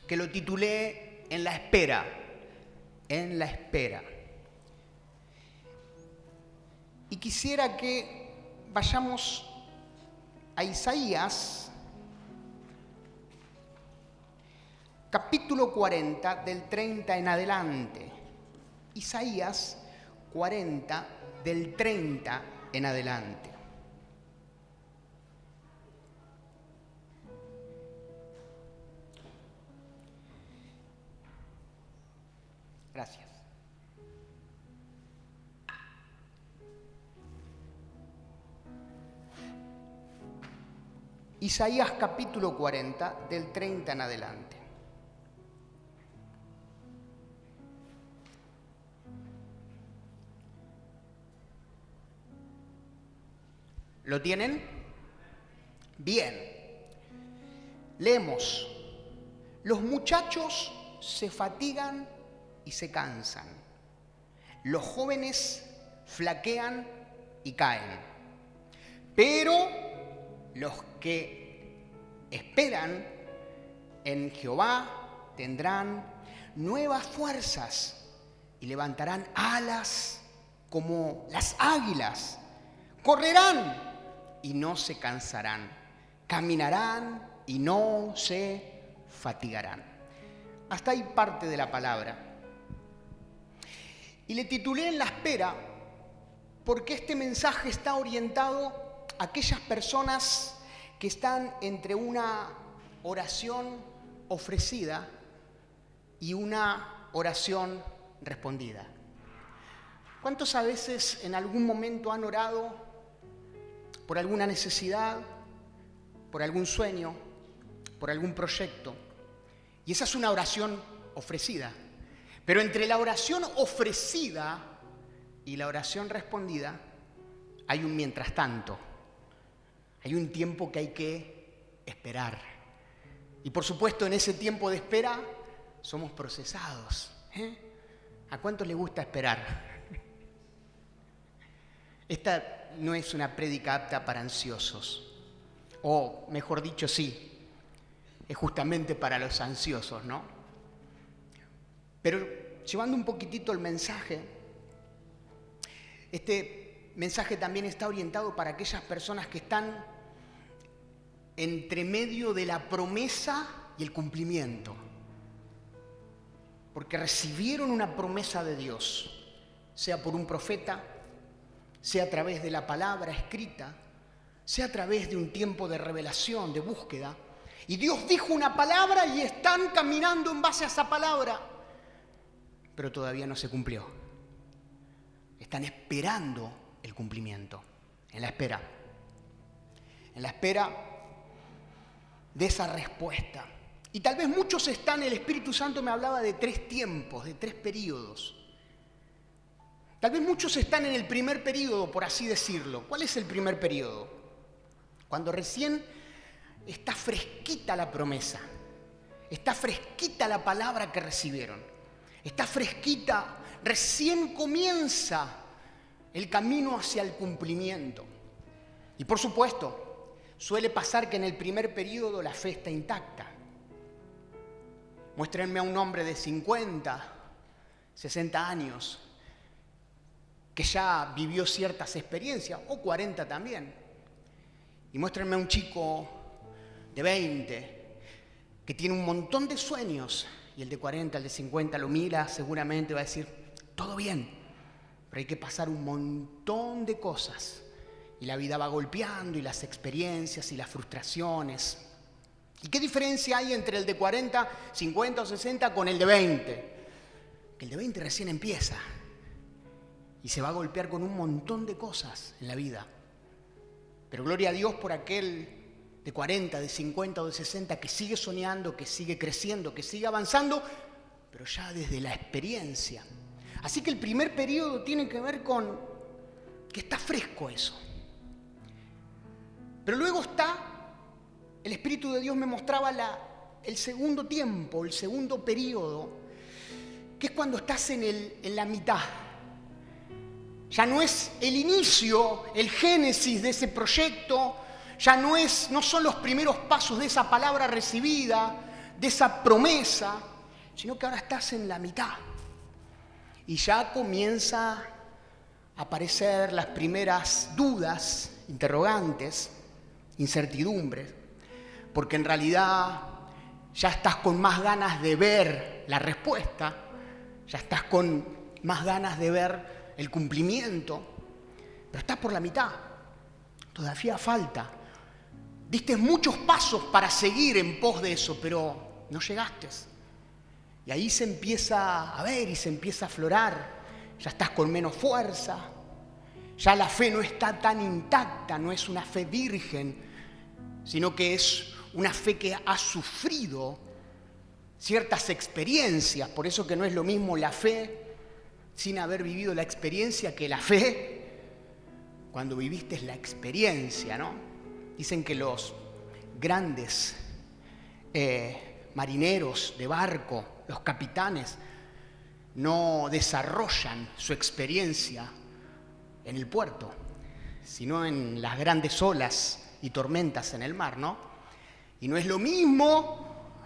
que lo titulé En la espera. En la espera. Y quisiera que vayamos a Isaías, capítulo 40, del 30 en adelante. Isaías 40, del 30 en adelante. Gracias. Isaías capítulo 40, del 30 en adelante. ¿Lo tienen? Bien. Leemos. Los muchachos se fatigan y se cansan. Los jóvenes flaquean y caen. Pero los que esperan en Jehová tendrán nuevas fuerzas y levantarán alas como las águilas. Correrán y no se cansarán. Caminarán y no se fatigarán. Hasta ahí parte de la palabra. Y le titulé En la espera porque este mensaje está orientado a aquellas personas que están entre una oración ofrecida y una oración respondida. ¿Cuántos a veces en algún momento han orado por alguna necesidad, por algún sueño, por algún proyecto? Y esa es una oración ofrecida. Pero entre la oración ofrecida y la oración respondida hay un mientras tanto. Hay un tiempo que hay que esperar. Y por supuesto en ese tiempo de espera somos procesados. ¿A cuántos les gusta esperar? Esta no es una prédica apta para ansiosos. O mejor dicho, sí, es justamente para los ansiosos, ¿no? Pero llevando un poquitito el mensaje, este mensaje también está orientado para aquellas personas que están entre medio de la promesa y el cumplimiento. Porque recibieron una promesa de Dios, sea por un profeta, sea a través de la palabra escrita, sea a través de un tiempo de revelación, de búsqueda. Y Dios dijo una palabra y están caminando en base a esa palabra, pero todavía no se cumplió. Están esperando el cumplimiento, en la espera. En la espera de esa respuesta. Y tal vez muchos están, el Espíritu Santo me hablaba de 3 tiempos, de 3 períodos. Tal vez muchos están en el primer período, por así decirlo. ¿Cuál es el primer período? Cuando recién está fresquita la promesa, está fresquita la palabra que recibieron, está fresquita, recién comienza el camino hacia el cumplimiento. Y por supuesto, suele pasar que en el primer período la fe está intacta. Muéstrenme a un hombre de 50, 60 años, que ya vivió ciertas experiencias, o 40 también. Y muéstrenme a un chico de 20, que tiene un montón de sueños, y el de 40, el de 50 lo mira, seguramente va a decir, todo bien, pero hay que pasar un montón de cosas. Y la vida va golpeando, y las experiencias, y las frustraciones. ¿Y qué diferencia hay entre el de 40, 50 o 60 con el de 20? Que el de 20 recién empieza. Y se va a golpear con un montón de cosas en la vida. Pero gloria a Dios por aquel de 40, de 50 o de 60 que sigue soñando, que sigue creciendo, que sigue avanzando, pero ya desde la experiencia. Así que el primer periodo tiene que ver con que está fresco eso. Pero luego está, el Espíritu de Dios me mostraba el segundo tiempo, el segundo periodo, que es cuando estás en la mitad. Ya no es el inicio, el génesis de ese proyecto, ya no son los primeros pasos de esa palabra recibida, de esa promesa, sino que ahora estás en la mitad. Y ya comienza a aparecer las primeras dudas, interrogantes, incertidumbres, porque en realidad ya estás con más ganas de ver la respuesta, ya estás con más ganas de ver el cumplimiento, pero estás por la mitad, todavía falta. Diste muchos pasos para seguir en pos de eso, pero no llegaste. Y ahí se empieza a ver y se empieza a aflorar, ya estás con menos fuerza, ya la fe no está tan intacta, no es una fe virgen, sino que es una fe que ha sufrido ciertas experiencias, por eso que no es lo mismo la fe sin haber vivido la experiencia que la fe cuando viviste la experiencia, ¿no? Dicen que los grandes marineros de barco, los capitanes, no desarrollan su experiencia en el puerto, sino en las grandes olas y tormentas en el mar, ¿no? Y no es lo mismo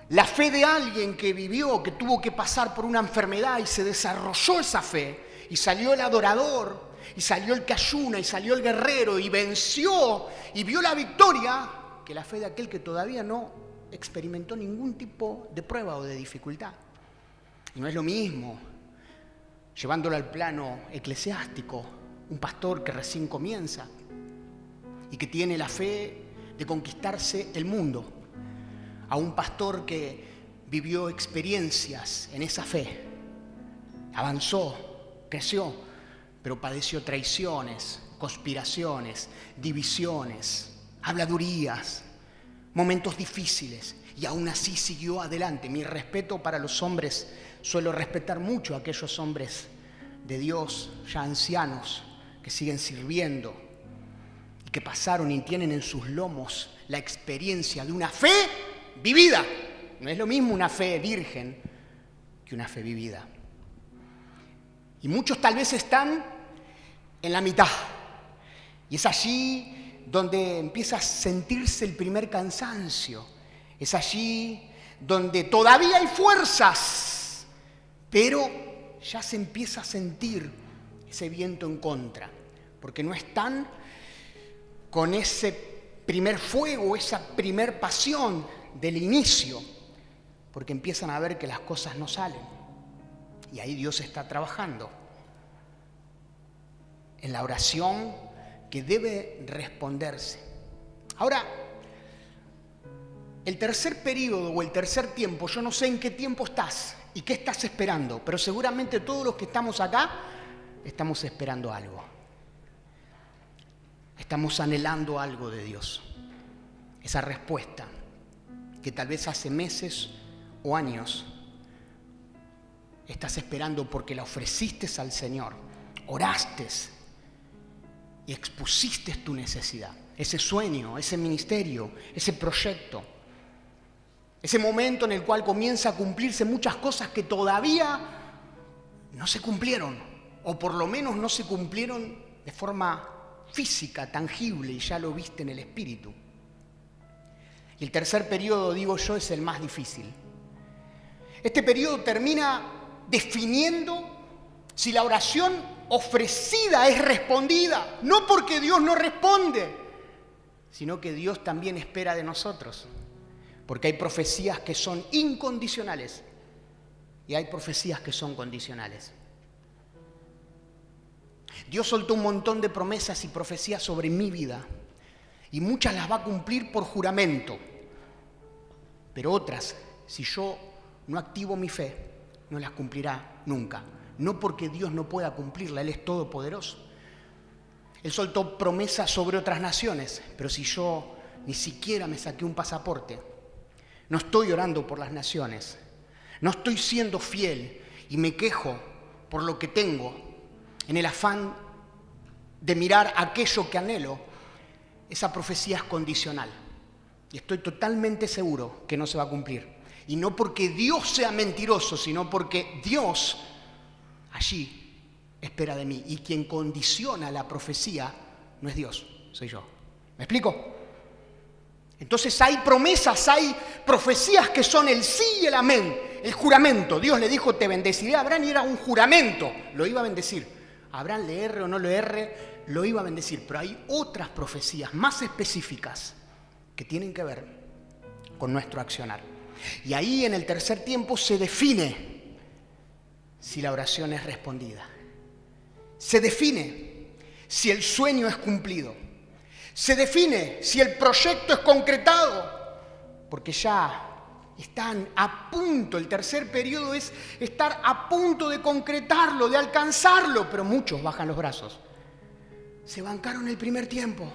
la fe de alguien que vivió, que tuvo que pasar por una enfermedad y se desarrolló esa fe, y salió el adorador, y salió el que ayuna, y salió el guerrero, y venció, y vio la victoria, que la fe de aquel que todavía no experimentó ningún tipo de prueba o de dificultad. Y no es lo mismo, llevándolo al plano eclesiástico, un pastor que recién comienza y que tiene la fe de conquistarse el mundo, a un pastor que vivió experiencias en esa fe, avanzó, creció, pero padeció traiciones, conspiraciones, divisiones, habladurías, momentos difíciles, y aún así siguió adelante. Mi respeto para los hombres, suelo respetar mucho a aquellos hombres de Dios, ya ancianos, que siguen sirviendo y que pasaron y tienen en sus lomos la experiencia de una fe vivida. No es lo mismo una fe virgen que una fe vivida. Y muchos tal vez están en la mitad. Y es allí donde empieza a sentirse el primer cansancio. Es allí donde todavía hay fuerzas, pero ya se empieza a sentir ese viento en contra. Porque no están con ese primer fuego, esa primer pasión del inicio, porque empiezan a ver que las cosas no salen. Y ahí Dios está trabajando en la oración que debe responderse. Ahora, el tercer periodo o el tercer tiempo, yo no sé en qué tiempo estás y qué estás esperando, pero seguramente todos los que estamos acá estamos esperando algo. Estamos anhelando algo de Dios. Esa respuesta que tal vez hace meses o años estás esperando porque la ofreciste al Señor, oraste y expusiste tu necesidad, ese sueño, ese ministerio, ese proyecto, ese momento en el cual comienza a cumplirse muchas cosas que todavía no se cumplieron, o por lo menos no se cumplieron de forma física, tangible, y ya lo viste en el espíritu. Y el tercer periodo, digo yo, es el más difícil. Este periodo termina definiendo si la oración ofrecida es respondida, no porque Dios no responde, sino que Dios también espera de nosotros. Porque hay profecías que son incondicionales y hay profecías que son condicionales. Dios soltó un montón de promesas y profecías sobre mi vida y muchas las va a cumplir por juramento, pero otras, si yo no activo mi fe, no las cumplirá nunca. No porque Dios no pueda cumplirla, Él es todopoderoso. Él soltó promesas sobre otras naciones, pero si yo ni siquiera me saqué un pasaporte, no estoy orando por las naciones, no estoy siendo fiel y me quejo por lo que tengo, en el afán de mirar aquello que anhelo, esa profecía es condicional. Y estoy totalmente seguro que no se va a cumplir. Y no porque Dios sea mentiroso, sino porque Dios allí espera de mí. Y quien condiciona la profecía no es Dios, soy yo. ¿Me explico? Entonces hay promesas, hay profecías que son el sí y el amén, el juramento. Dios le dijo, te bendeciré a Abraham, y era un juramento, lo iba a bendecir. Abraham le erre o no le erre, lo iba a bendecir. Pero hay otras profecías más específicas que tienen que ver con nuestro accionar. Y ahí en el tercer tiempo se define si la oración es respondida. Se define si el sueño es cumplido. Se define si el proyecto es concretado. Porque ya están a punto, el tercer periodo es estar a punto de concretarlo, de alcanzarlo. Pero muchos bajan los brazos. Se bancaron el primer tiempo.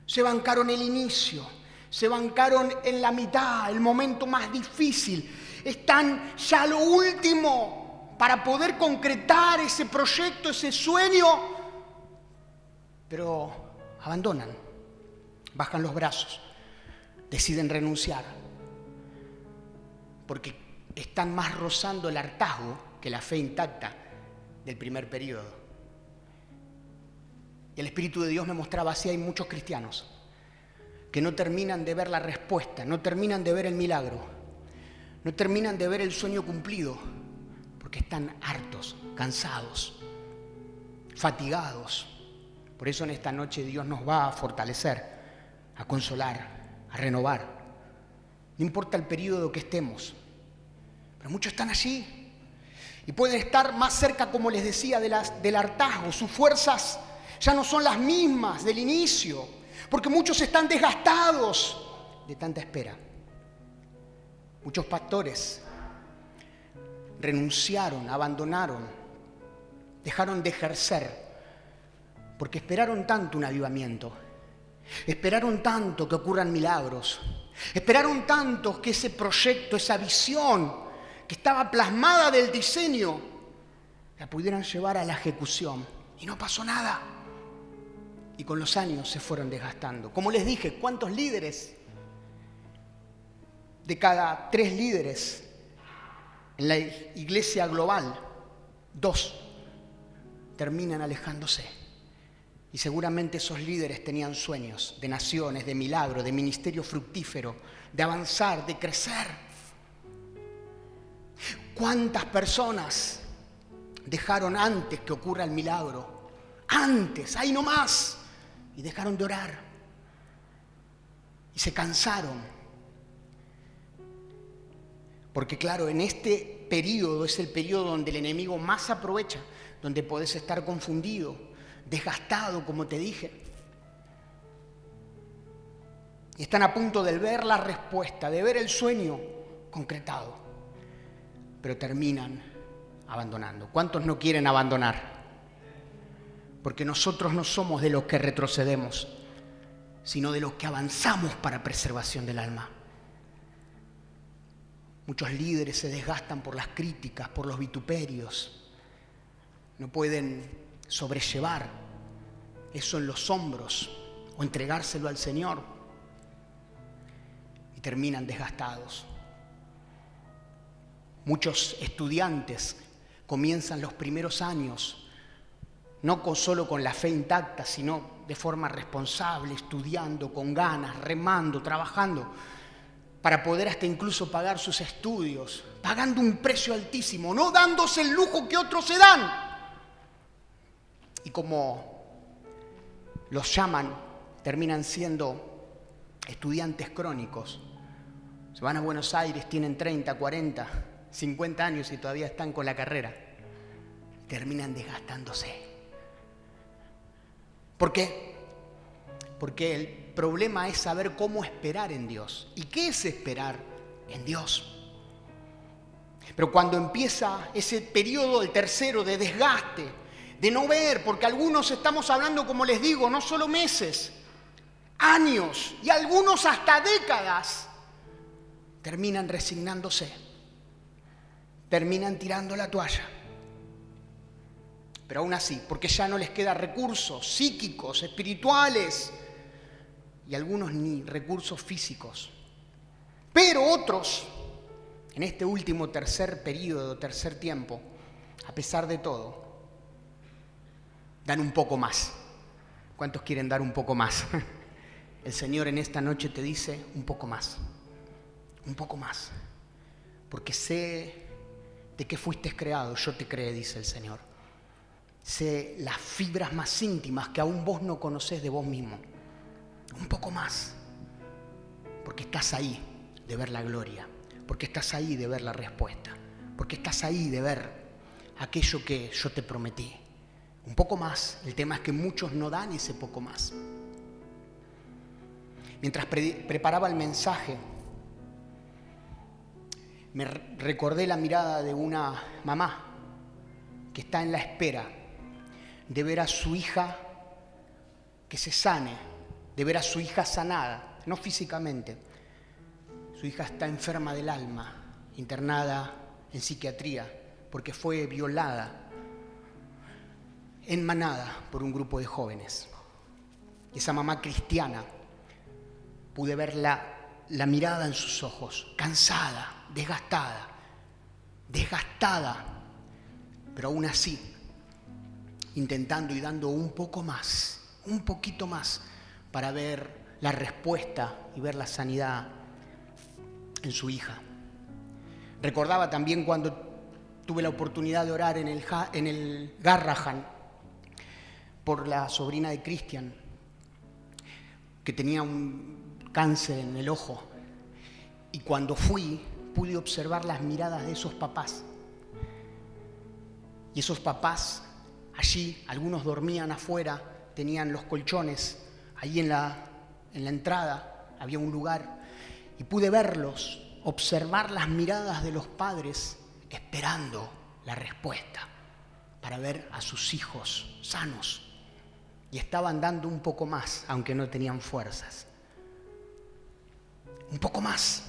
Se bancaron el inicio. Se bancaron en la mitad, el momento más difícil. Están ya a lo último para poder concretar ese proyecto, ese sueño. Pero abandonan, bajan los brazos, deciden renunciar. Porque están más rozando el hartazgo que la fe intacta del primer periodo. Y el Espíritu de Dios me mostraba así, hay muchos cristianos que no terminan de ver la respuesta, no terminan de ver el milagro, no terminan de ver el sueño cumplido, porque están hartos, cansados, fatigados. Por eso en esta noche Dios nos va a fortalecer, a consolar, a renovar. No importa el periodo que estemos, pero muchos están allí y pueden estar más cerca, como les decía, del hartazgo. Sus fuerzas ya no son las mismas del inicio, porque muchos están desgastados de tanta espera. Muchos pastores renunciaron, abandonaron, dejaron de ejercer, porque esperaron tanto un avivamiento, esperaron tanto que ocurran milagros, esperaron tanto que ese proyecto, esa visión que estaba plasmada del diseño, la pudieran llevar a la ejecución. Y no pasó nada. Y con los años se fueron desgastando. Como les dije, ¿cuántos líderes? De cada 3 líderes en la iglesia global, 2 terminan alejándose. Y seguramente esos líderes tenían sueños de naciones, de milagro, de ministerio fructífero, de avanzar, de crecer. ¿Cuántas personas dejaron antes que ocurra el milagro? Antes, ahí nomás. Y dejaron de orar. Y se cansaron. Porque claro, en este periodo es el periodo donde el enemigo más aprovecha, donde podés estar confundido, desgastado, como te dije. Y están a punto de ver la respuesta, de ver el sueño concretado. Pero terminan abandonando. ¿Cuántos no quieren abandonar? Porque nosotros no somos de los que retrocedemos, sino de los que avanzamos para preservación del alma. Muchos líderes se desgastan por las críticas, por los vituperios. No pueden sobrellevar eso en los hombros o entregárselo al Señor. Y terminan desgastados. Muchos estudiantes comienzan los primeros años no solo con la fe intacta, sino de forma responsable, estudiando con ganas, remando, trabajando, para poder hasta incluso pagar sus estudios, pagando un precio altísimo, no dándose el lujo que otros se dan. Y como los llaman, terminan siendo estudiantes crónicos. Se van a Buenos Aires, tienen 30, 40, 50 años y todavía están con la carrera. Terminan desgastándose. ¿Por qué? Porque el problema es saber cómo esperar en Dios. ¿Y qué es esperar en Dios? Pero cuando empieza ese periodo, el tercero, de desgaste, de no ver, porque algunos estamos hablando, como les digo, no solo meses, años y algunos hasta décadas, terminan resignándose, terminan tirando la toalla. Pero aún así, porque ya no les quedan recursos psíquicos, espirituales y algunos ni recursos físicos. Pero otros, en este último tercer periodo, tercer tiempo, a pesar de todo, dan un poco más. ¿Cuántos quieren dar un poco más? El Señor en esta noche te dice un poco más, porque sé de qué fuiste creado, yo te creé, dice el Señor. Sé las fibras más íntimas que aún vos no conocés de vos mismo. Un poco más, porque estás ahí de ver la gloria, porque estás ahí de ver la respuesta, porque estás ahí de ver aquello que yo te prometí. Un poco más. El tema es que muchos no dan ese poco más. Mientras preparaba el mensaje, me recordé la mirada de una mamá que está en la espera de ver a su hija que se sane, de ver a su hija sanada, no físicamente. Su hija está enferma del alma, internada en psiquiatría, porque fue violada en Manada por un grupo de jóvenes. Y esa mamá cristiana, pude ver la mirada en sus ojos, cansada, desgastada, pero aún así, intentando y dando un poco más, un poquito más, para ver la respuesta y ver la sanidad en su hija. Recordaba también cuando tuve la oportunidad de orar en el Garrahan por la sobrina de Cristian, que tenía un cáncer en el ojo. Y cuando fui, pude observar las miradas de esos papás. Y esos papás, allí, algunos dormían afuera, tenían los colchones, ahí en la entrada había un lugar. Y pude verlos, observar las miradas de los padres, esperando la respuesta para ver a sus hijos sanos. Y estaban dando un poco más, aunque no tenían fuerzas. Un poco más.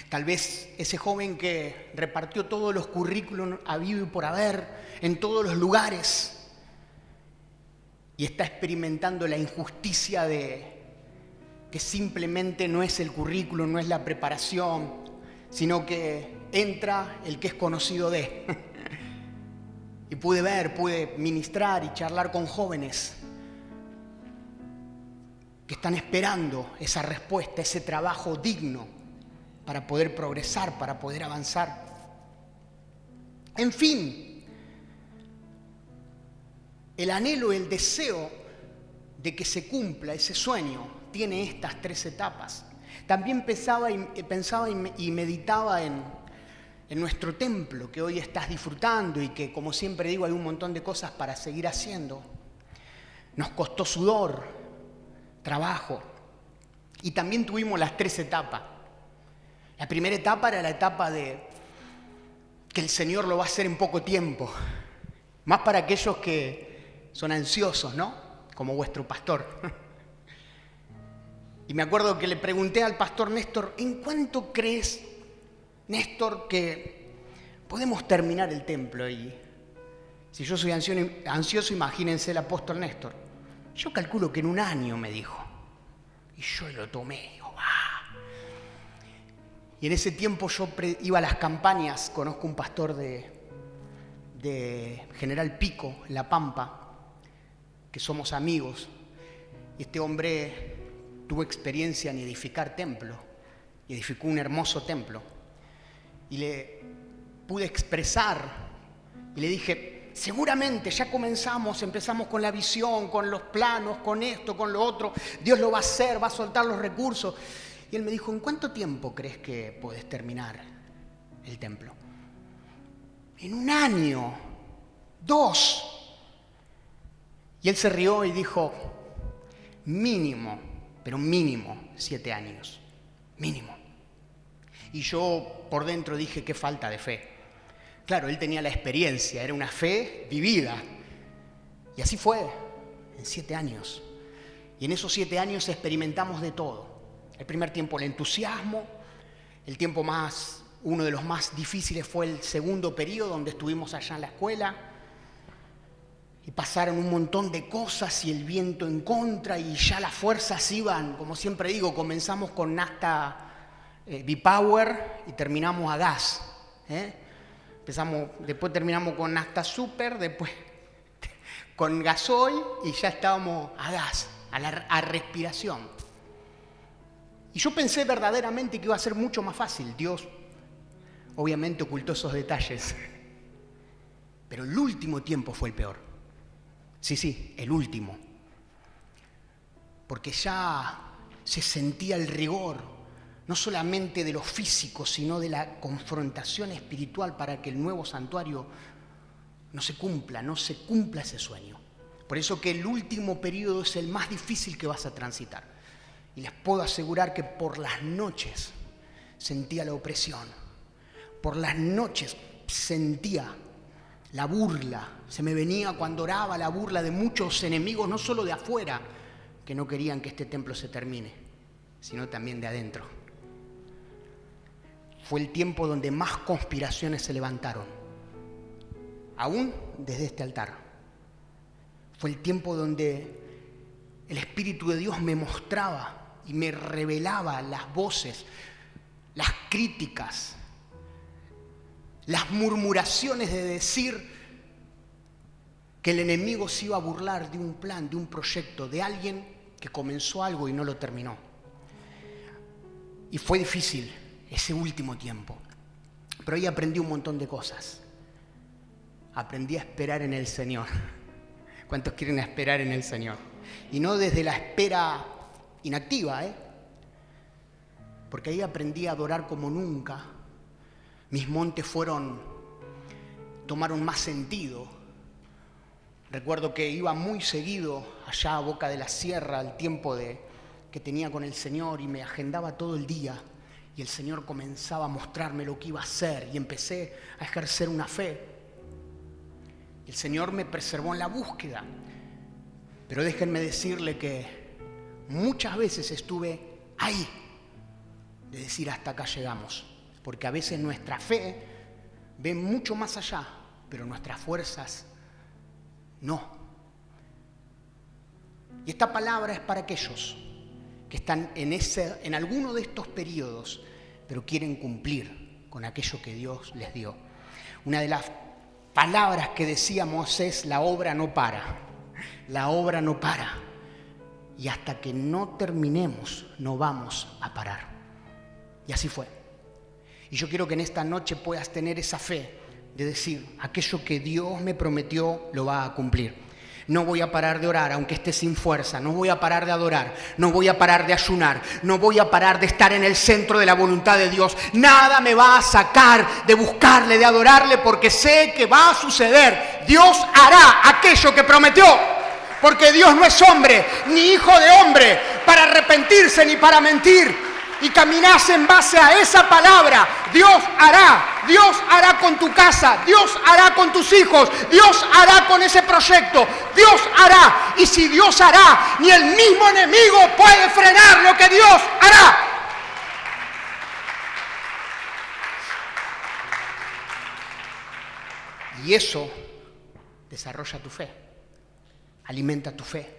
Tal vez ese joven que repartió todos los currículums habido y por haber en todos los lugares y está experimentando la injusticia de que simplemente no es el currículum, no es la preparación, sino que entra el que es conocido de. Y pude ministrar y charlar con jóvenes que están esperando esa respuesta, ese trabajo digno para poder progresar, para poder avanzar. En fin, el anhelo, el deseo de que se cumpla ese sueño tiene estas 3 etapas. También pensaba y meditaba en nuestro templo que hoy estás disfrutando y que, como siempre digo, hay un montón de cosas para seguir haciendo. Nos costó sudor, trabajo, y también tuvimos las 3 etapas. La primera etapa era la etapa de que el Señor lo va a hacer en poco tiempo, más para aquellos que son ansiosos, ¿no? Como vuestro pastor. Y me acuerdo que le pregunté al pastor Néstor, ¿en cuánto crees, Néstor, que podemos terminar el templo? Y si yo soy ansioso, imagínense el apóstol Néstor. Yo calculo que en 1 año, me dijo. Y yo lo tomé, digo, ¡ah! Y en ese tiempo yo iba a las campañas, conozco un pastor de General Pico, en La Pampa, que somos amigos. Y este hombre tuvo experiencia en edificar templo, y edificó un hermoso templo. Y le pude expresar, y le dije, seguramente ya empezamos con la visión, con los planos, con esto, con lo otro, Dios lo va a hacer, va a soltar los recursos. Y él me dijo, ¿en cuánto tiempo crees que puedes terminar el templo? En 1 año, 2. Y él se rió y dijo, mínimo, pero mínimo 7 años, mínimo. Y yo por dentro dije, qué falta de fe. Claro, él tenía la experiencia, era una fe vivida. Y así fue, en 7 años. Y en esos 7 años experimentamos de todo. El primer tiempo el entusiasmo, el tiempo uno de los más difíciles fue el segundo periodo, donde estuvimos allá en la escuela. Y pasaron un montón de cosas y el viento en contra y ya las fuerzas iban, como siempre digo, comenzamos con nafta B-Power y terminamos a gas. Después terminamos con nafta super, después con gasoil y ya estábamos a gas. a respiración. Y yo pensé verdaderamente que iba a ser mucho más fácil. Dios obviamente ocultó esos detalles. Pero el último tiempo fue el peor. Sí, el último. Porque ya se sentía el rigor, no solamente de lo físico, sino de la confrontación espiritual para que el nuevo santuario no se cumpla ese sueño. Por eso que el último periodo es el más difícil que vas a transitar. Y les puedo asegurar que por las noches sentía la opresión. Por las noches sentía la burla. Se me venía cuando oraba la burla de muchos enemigos, no solo de afuera, que no querían que este templo se termine, sino también de adentro. Fue el tiempo donde más conspiraciones se levantaron, aún desde este altar. Fue el tiempo donde el Espíritu de Dios me mostraba y me revelaba las voces, las críticas, las murmuraciones de decir que el enemigo se iba a burlar de un plan, de un proyecto, de alguien que comenzó algo y no lo terminó. Y fue difícil ese último tiempo, pero ahí aprendí un montón de cosas. Aprendí a esperar en el Señor. ¿Cuántos quieren esperar en el Señor? Y no desde la espera inactiva, porque ahí aprendí a adorar como nunca. Mis montes tomaron más sentido. Recuerdo que iba muy seguido allá a Boca de la Sierra, al tiempo que tenía con el Señor, y me agendaba todo el día. Y el Señor comenzaba a mostrarme lo que iba a hacer y empecé a ejercer una fe. El Señor me preservó en la búsqueda. Pero déjenme decirle que muchas veces estuve ahí, de decir hasta acá llegamos. Porque a veces nuestra fe ve mucho más allá, pero nuestras fuerzas no. Y esta palabra es para aquellos que están en alguno de estos periodos, pero quieren cumplir con aquello que Dios les dio. Una de las palabras que decíamos es: la obra no para. La obra no para. Y hasta que no terminemos, no vamos a parar. Y así fue. Y yo quiero que en esta noche puedas tener esa fe de decir: aquello que Dios me prometió lo va a cumplir. No voy a parar de orar aunque esté sin fuerza, no voy a parar de adorar, no voy a parar de ayunar, no voy a parar de estar en el centro de la voluntad de Dios. Nada me va a sacar de buscarle, de adorarle, porque sé que va a suceder. Dios hará aquello que prometió, porque Dios no es hombre, ni hijo de hombre, para arrepentirse ni para mentir. Y caminás en base a esa palabra. Dios hará con tu casa, Dios hará con tus hijos, Dios hará con ese proyecto, Dios hará. Y si Dios hará, ni el mismo enemigo puede frenar lo que Dios hará. Y eso desarrolla tu fe, alimenta tu fe.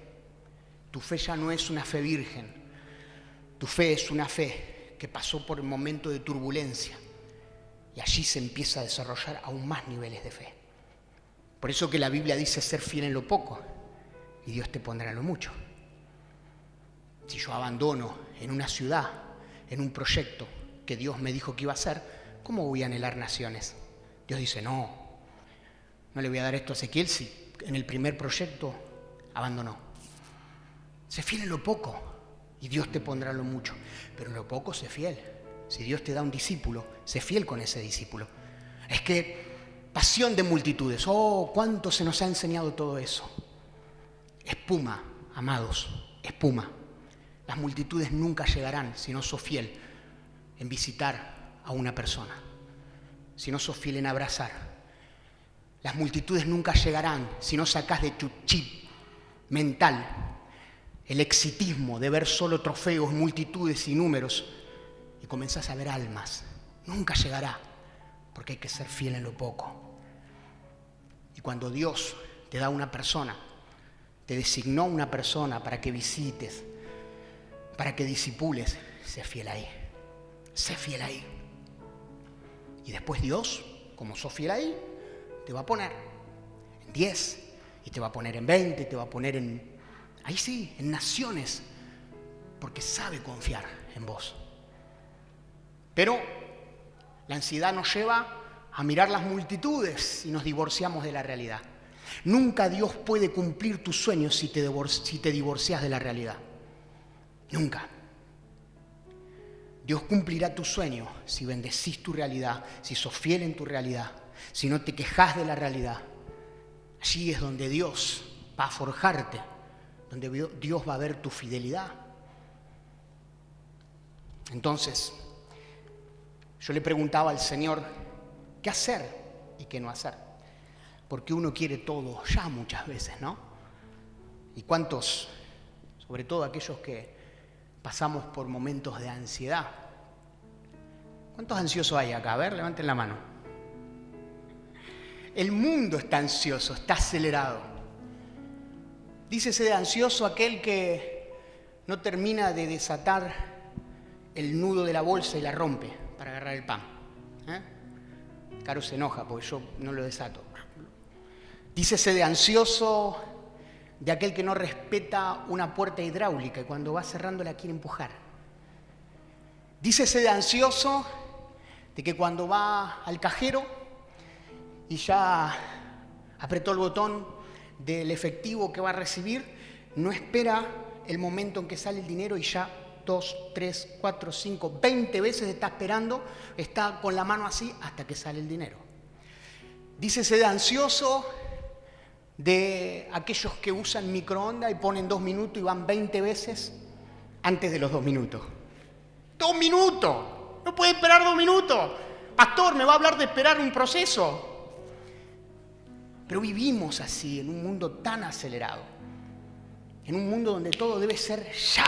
Tu fe ya no es una fe virgen. Tu fe es una fe que pasó por un momento de turbulencia y allí se empieza a desarrollar aún más niveles de fe. Por eso que la Biblia dice ser fiel en lo poco y Dios te pondrá en lo mucho. Si yo abandono en una ciudad, en un proyecto que Dios me dijo que iba a hacer, ¿cómo voy a anhelar naciones? Dios dice: no le voy a dar esto a Ezequiel si en el primer proyecto abandonó. Sé fiel en lo poco y Dios te pondrá en lo mucho. Pero en lo poco sé fiel. Si Dios te da un discípulo, sé fiel con ese discípulo. Es que pasión de multitudes. Oh, cuánto se nos ha enseñado todo eso. Espuma, amados, espuma. Las multitudes nunca llegarán si no sos fiel en visitar a una persona, si no sos fiel en abrazar. Las multitudes nunca llegarán si no sacás de tu chip mental el exitismo de ver solo trofeos, multitudes y números, y comenzás a ver almas. Nunca llegará, porque hay que ser fiel en lo poco. Y cuando Dios te da una persona, te designó una persona para que visites, para que discipules, sé fiel ahí. Sé fiel ahí. Y después Dios, como sos fiel ahí, te va a poner en 10, y te va a poner en 20, y te va a poner en Ahí sí, en naciones, porque sabe confiar en vos. Pero la ansiedad nos lleva a mirar las multitudes y nos divorciamos de la realidad. Nunca Dios puede cumplir tus sueños si te divorcias de la realidad. Nunca. Dios cumplirá tu sueño si bendecís tu realidad, si sos fiel en tu realidad, si no te quejás de la realidad. Allí es donde Dios va a forjarte, donde Dios va a ver tu fidelidad. Entonces, yo le preguntaba al Señor, ¿qué hacer y qué no hacer? Porque uno quiere todo ya muchas veces, ¿no? ¿Y cuántos, sobre todo aquellos que pasamos por momentos de ansiedad? ¿Cuántos ansiosos hay acá? A ver, levanten la mano. El mundo está ansioso, está acelerado. Dícese de ansioso aquel que no termina de desatar el nudo de la bolsa y la rompe para agarrar el pan. Caro se enoja porque yo no lo desato. Dícese de ansioso de aquel que no respeta una puerta hidráulica y cuando va cerrando la quiere empujar. Dícese de ansioso de que cuando va al cajero y ya apretó el botón del efectivo que va a recibir, no espera el momento en que sale el dinero y ya 2, 3, 4, 5, 20 veces está esperando, está con la mano así hasta que sale el dinero. Dícese de ansioso de aquellos que usan microondas y ponen 2 minutos y van 20 veces antes de los 2 minutos. ¡2 minutos! No puede esperar 2 minutos. Pastor, me va a hablar de esperar un proceso. Pero vivimos así, en un mundo tan acelerado. En un mundo donde todo debe ser ya.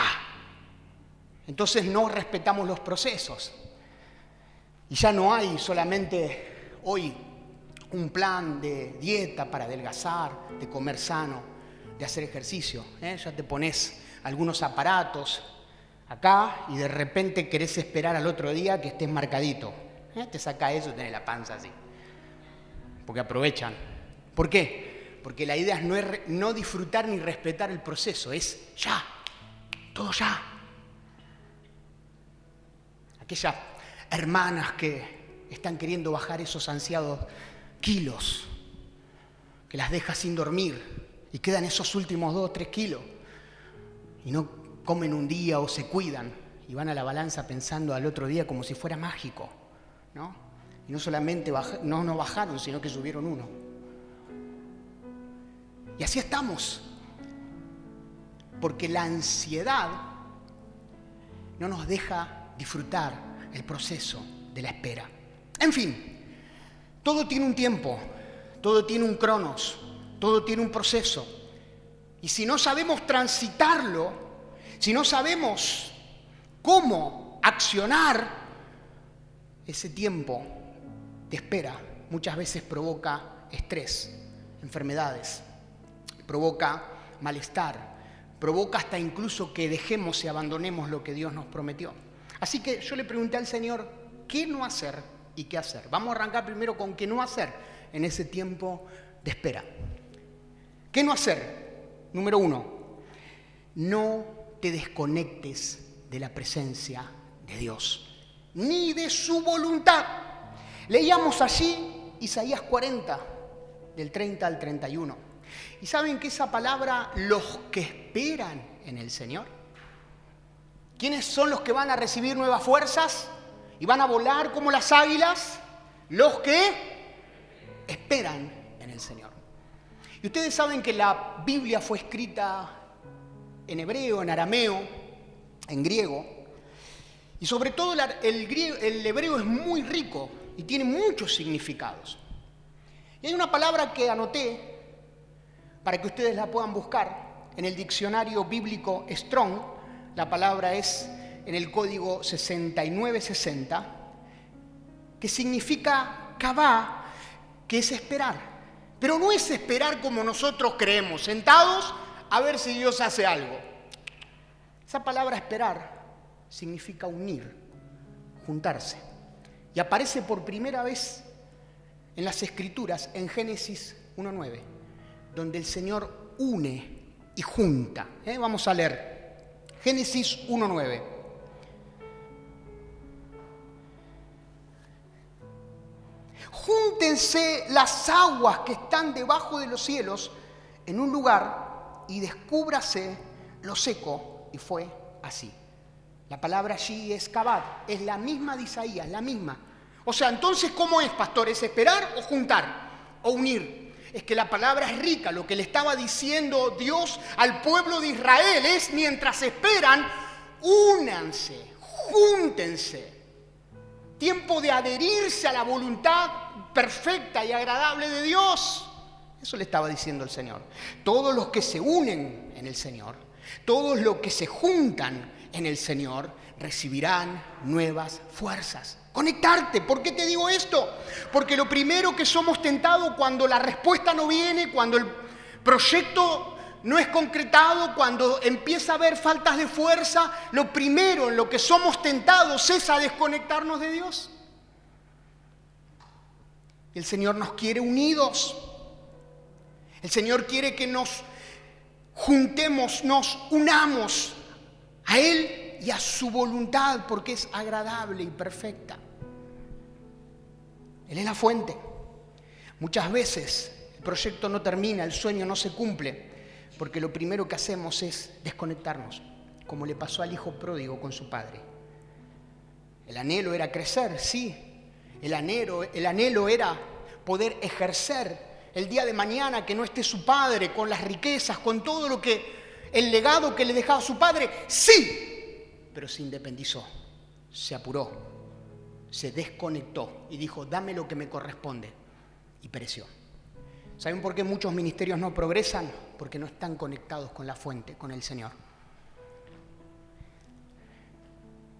Entonces no respetamos los procesos. Y ya no hay solamente hoy un plan de dieta para adelgazar, de comer sano, de hacer ejercicio. Ya te pones algunos aparatos acá y de repente querés esperar al otro día que estés marcadito. Te saca eso y tenés la panza así. Porque aprovechan. ¿Por qué? Porque la idea es no disfrutar ni respetar el proceso, es ya, todo ya. Aquellas hermanas que están queriendo bajar esos ansiados kilos, que las deja sin dormir y quedan esos últimos 2 o 3 kilos y no comen un día o se cuidan y van a la balanza pensando al otro día como si fuera mágico, ¿no? Y no solamente no bajaron, sino que subieron 1. Y así estamos, porque la ansiedad no nos deja disfrutar el proceso de la espera. En fin, todo tiene un tiempo, todo tiene un cronos, todo tiene un proceso. Y si no sabemos transitarlo, si no sabemos cómo accionar, ese tiempo de espera muchas veces provoca estrés, enfermedades, provoca malestar, provoca hasta incluso que dejemos y abandonemos lo que Dios nos prometió. Así que yo le pregunté al Señor, ¿qué no hacer y qué hacer? Vamos a arrancar primero con qué no hacer en ese tiempo de espera. ¿Qué no hacer? Número 1, no te desconectes de la presencia de Dios, ni de su voluntad. Leíamos allí Isaías 40, del 30 al 31. ¿Y saben que esa palabra, los que esperan en el Señor? ¿Quiénes son los que van a recibir nuevas fuerzas y van a volar como las águilas? Los que esperan en el Señor. Y ustedes saben que la Biblia fue escrita en hebreo, en arameo, en griego. Y sobre todo el hebreo es muy rico y tiene muchos significados. Y hay una palabra que anoté para que ustedes la puedan buscar en el diccionario bíblico Strong. La palabra es en el código 6960, que significa kavá, que es esperar. Pero no es esperar como nosotros creemos, sentados a ver si Dios hace algo. Esa palabra esperar significa unir, juntarse. Y aparece por primera vez en las Escrituras, en Génesis 1:9, donde el Señor une y junta. Vamos a leer Génesis 1:9. Júntense las aguas que están debajo de los cielos en un lugar y descúbrase lo seco. Y fue así. La palabra allí es kabad, es la misma de Isaías, la misma. O sea, entonces, ¿cómo es, pastor? ¿Es esperar o juntar o unir? Es que la palabra es rica. Lo que le estaba diciendo Dios al pueblo de Israel es: mientras esperan, únanse, júntense. Tiempo de adherirse a la voluntad perfecta y agradable de Dios. Eso le estaba diciendo el Señor. Todos los que se unen en el Señor, todos los que se juntan en el Señor, recibirán nuevas fuerzas. Conectarte. ¿Por qué te digo esto? Porque lo primero que somos tentados cuando la respuesta no viene, cuando el proyecto no es concretado, cuando empieza a haber faltas de fuerza, lo primero en lo que somos tentados es a desconectarnos de Dios. El Señor nos quiere unidos. El Señor quiere que nos juntemos, nos unamos a Él y a su voluntad, porque es agradable y perfecta. Él es la fuente. Muchas veces el proyecto no termina, el sueño no se cumple, porque lo primero que hacemos es desconectarnos, como le pasó al hijo pródigo con su padre. El anhelo era crecer, sí. El anhelo era poder ejercer el día de mañana que no esté su padre, con las riquezas, con todo lo que, el legado que le dejaba su padre, sí. Pero se independizó, se apuró, se desconectó y dijo: dame lo que me corresponde. Y pereció. ¿Saben por qué muchos ministerios no progresan? Porque no están conectados con la fuente, con el Señor.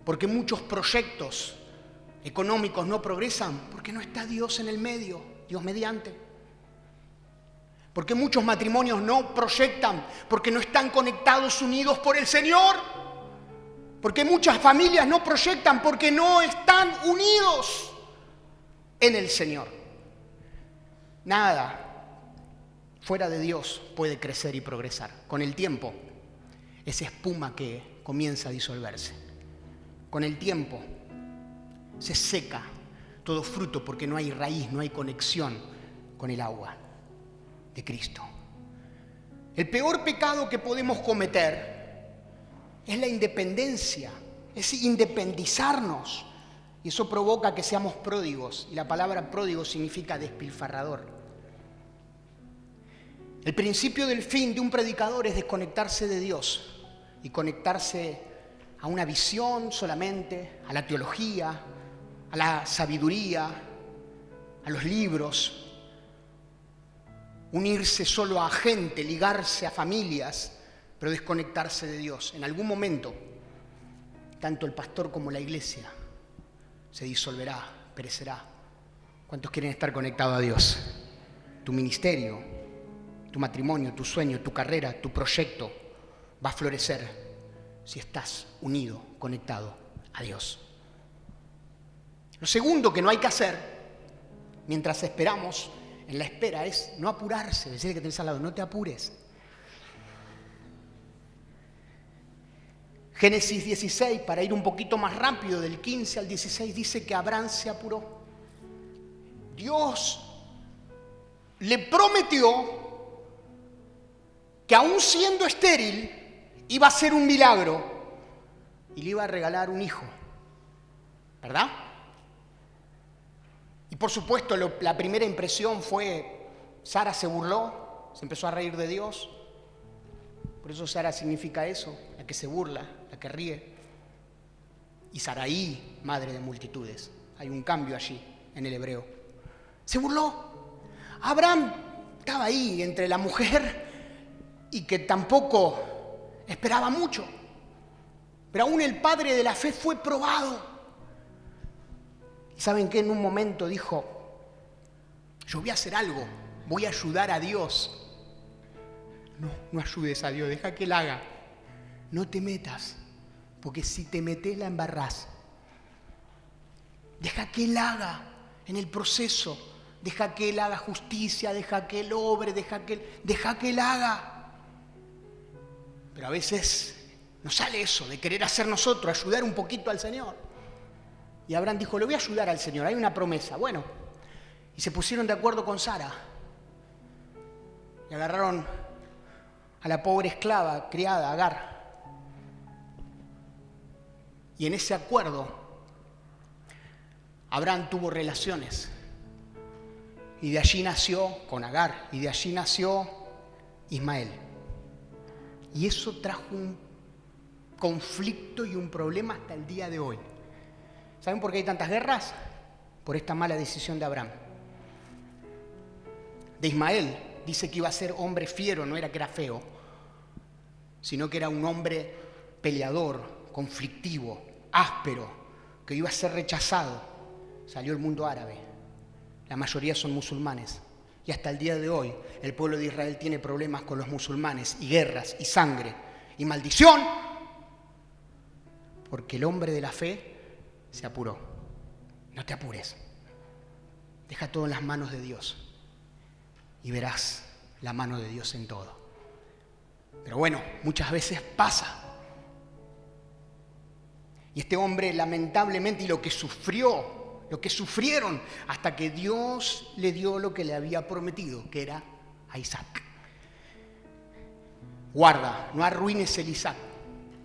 Porque muchos proyectos económicos no progresan porque no está Dios en el medio, Dios mediante. Porque muchos matrimonios no proyectan porque no están conectados, unidos por el Señor. Porque muchas familias no proyectan porque no están unidos en el Señor. Nada fuera de Dios puede crecer y progresar. Con el tiempo, esa espuma que comienza a disolverse. Con el tiempo se seca todo fruto porque no hay raíz, no hay conexión con el agua de Cristo. El peor pecado que podemos cometer es la independencia, es independizarnos. Y eso provoca que seamos pródigos. Y la palabra pródigo significa despilfarrador. El principio del fin de un predicador es desconectarse de Dios y conectarse a una visión solamente, a la teología, a la sabiduría, a los libros. Unirse solo a gente, ligarse a familias, pero desconectarse de Dios. En algún momento, tanto el pastor como la iglesia se disolverá, perecerá. ¿Cuántos quieren estar conectados a Dios? Tu ministerio, tu matrimonio, tu sueño, tu carrera, tu proyecto va a florecer si estás unido, conectado a Dios. Lo segundo que no hay que hacer mientras esperamos en la espera es no apurarse. Decirle que tenés al lado: no te apures. Génesis 16, para ir un poquito más rápido, del 15 al 16, dice que Abraham se apuró. Dios le prometió que aún siendo estéril iba a hacer un milagro y le iba a regalar un hijo, ¿verdad? Y por supuesto la primera impresión fue: Sara se burló, se empezó a reír de Dios. Por eso Sara significa eso, la que se burla, la que ríe. Y Saraí, madre de multitudes. Hay un cambio allí en el hebreo. Se burló. Abraham estaba ahí entre la mujer y que tampoco esperaba mucho. Pero aún el padre de la fe fue probado. ¿Y saben qué? En un momento dijo: yo voy a hacer algo, voy a ayudar a Dios. No ayudes a Dios, deja que Él haga. No te metas, porque si te metes la embarrás. Deja que Él haga en el proceso. Deja que Él haga justicia, deja que Él obre, deja que Él haga. Pero a veces nos sale eso, de querer hacer nosotros, ayudar un poquito al Señor. Y Abraham dijo, le voy a ayudar al Señor, hay una promesa. Bueno, y se pusieron de acuerdo con Sara. Y agarraron a la pobre esclava, criada, Agar. Y en ese acuerdo, Abraham tuvo relaciones. Y de allí nació, con Agar, y de allí nació Ismael. Y eso trajo un conflicto y un problema hasta el día de hoy. ¿Saben por qué hay tantas guerras? Por esta mala decisión de Abraham. De Ismael, dice que iba a ser hombre fiero, no era que era feo, sino que era un hombre peleador, conflictivo, áspero, que iba a ser rechazado. Salió el mundo árabe. La mayoría son musulmanes. Y hasta el día de hoy, el pueblo de Israel tiene problemas con los musulmanes, y guerras, y sangre, y maldición, porque el hombre de la fe se apuró. No te apures. Deja todo en las manos de Dios y verás la mano de Dios en todo. Pero bueno, muchas veces pasa. Y este hombre, lamentablemente, y lo que sufrieron, hasta que Dios le dio lo que le había prometido, que era a Isaac. Guarda, no arruines el Isaac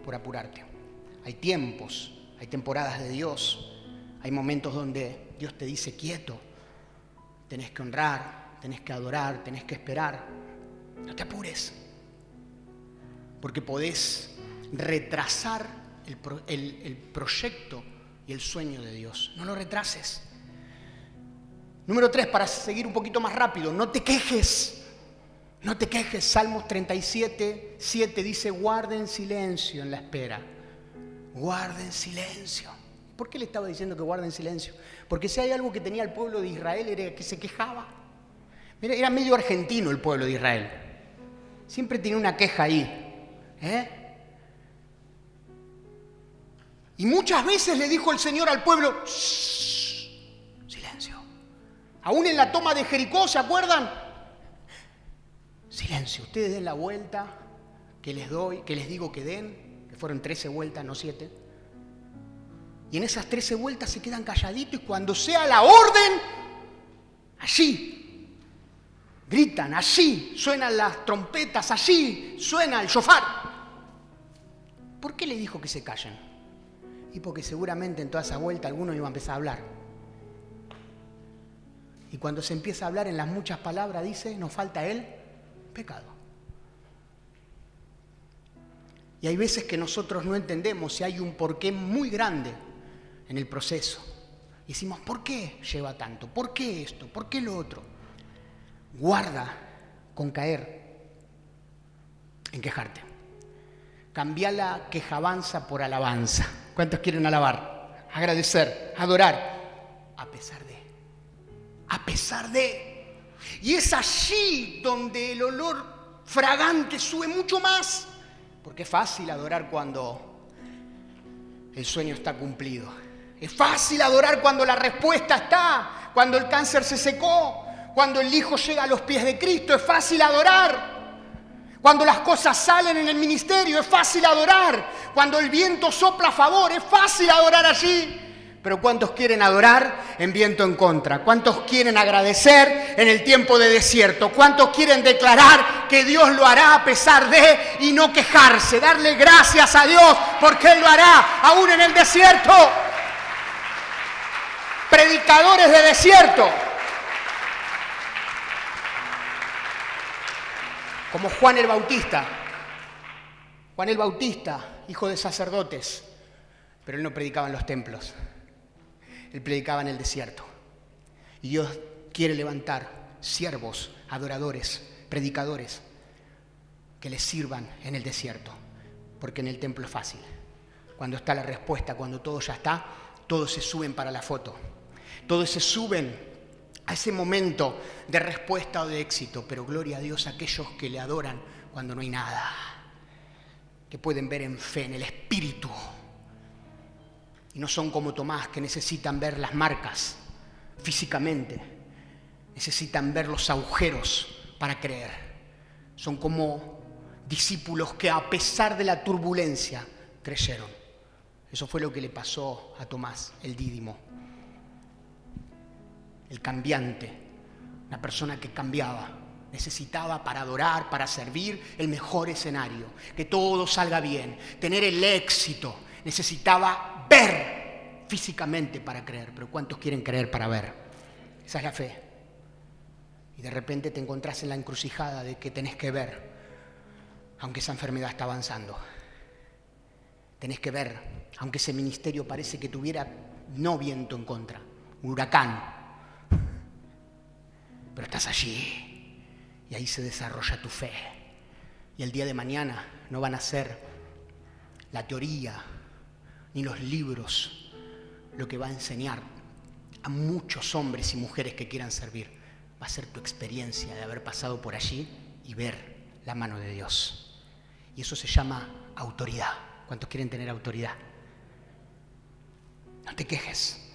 por apurarte. Hay tiempos, hay temporadas de Dios, hay momentos donde Dios te dice quieto, tenés que honrar, tenés que adorar, tenés que esperar. No te apures, porque podés retrasar el proyecto y el sueño de Dios. No lo retrases. Número 3, para seguir un poquito más rápido, no te quejes. No te quejes. Salmos 37, 7 dice, guarden silencio en la espera. Guarden silencio. ¿Por qué le estaba diciendo que guarden silencio? Porque si hay algo que tenía el pueblo de Israel era que se quejaba. Mira, era medio argentino el pueblo de Israel. Siempre tenía una queja ahí. Y muchas veces le dijo el Señor al pueblo, shh, silencio. Aún en la toma de Jericó, ¿se acuerdan? Silencio, ustedes den la vuelta que les doy, que les digo que den, que fueron 13 vueltas, no 7. Y en esas 13 vueltas se quedan calladitos y cuando sea la orden, allí gritan, allí suenan las trompetas, allí suena el shofar. ¿Por qué le dijo que se callen? Y porque seguramente en toda esa vuelta alguno iba a empezar a hablar. Y cuando se empieza a hablar en las muchas palabras, dice, nos falta el pecado. Y hay veces que nosotros no entendemos si hay un porqué muy grande en el proceso. Y decimos, ¿por qué lleva tanto? ¿Por qué esto? ¿Por qué lo otro? Guarda con caer en quejarte. Cambia la quejabanza por alabanza. ¿Cuántos quieren alabar? Agradecer, adorar. A pesar de. A pesar de. Y es allí donde el olor fragante sube mucho más. Porque es fácil adorar cuando el sueño está cumplido. Es fácil adorar cuando la respuesta está. Cuando el cáncer se secó. Cuando el hijo llega a los pies de Cristo. Es fácil adorar. Cuando las cosas salen en el ministerio, es fácil adorar. Cuando el viento sopla a favor, es fácil adorar allí. Pero ¿cuántos quieren adorar en viento en contra? ¿Cuántos quieren agradecer en el tiempo de desierto? ¿Cuántos quieren declarar que Dios lo hará a pesar de y no quejarse? Darle gracias a Dios porque Él lo hará aún en el desierto. Predicadores de desierto. Como Juan el Bautista. Juan el Bautista, hijo de sacerdotes, pero él no predicaba en los templos. Él predicaba en el desierto. Y Dios quiere levantar siervos, adoradores, predicadores, que les sirvan en el desierto. Porque en el templo es fácil. Cuando está la respuesta, cuando todo ya está, todos se suben para la foto. Todos se suben a ese momento de respuesta o de éxito, pero gloria a Dios a aquellos que le adoran cuando no hay nada, que pueden ver en fe, en el Espíritu, y no son como Tomás, que necesitan ver las marcas físicamente, necesitan ver los agujeros para creer. Son como discípulos que a pesar de la turbulencia creyeron. Eso fue lo que le pasó a Tomás, el Dídimo, el cambiante, una persona que cambiaba. Necesitaba para adorar, para servir, el mejor escenario, que todo salga bien, tener el éxito. Necesitaba ver físicamente para creer, pero ¿cuántos quieren creer para ver? Esa es la fe. Y de repente te encontrás en la encrucijada de que tenés que ver, aunque esa enfermedad está avanzando. Tenés que ver, aunque ese ministerio parece que tuviera no viento en contra, un huracán. Pero estás allí. Y ahí se desarrolla tu fe. Y el día de mañana no van a ser la teoría ni los libros lo que va a enseñar a muchos hombres y mujeres que quieran servir. Va a ser tu experiencia de haber pasado por allí y ver la mano de Dios. Y eso se llama autoridad. ¿Cuántos quieren tener autoridad? No te quejes.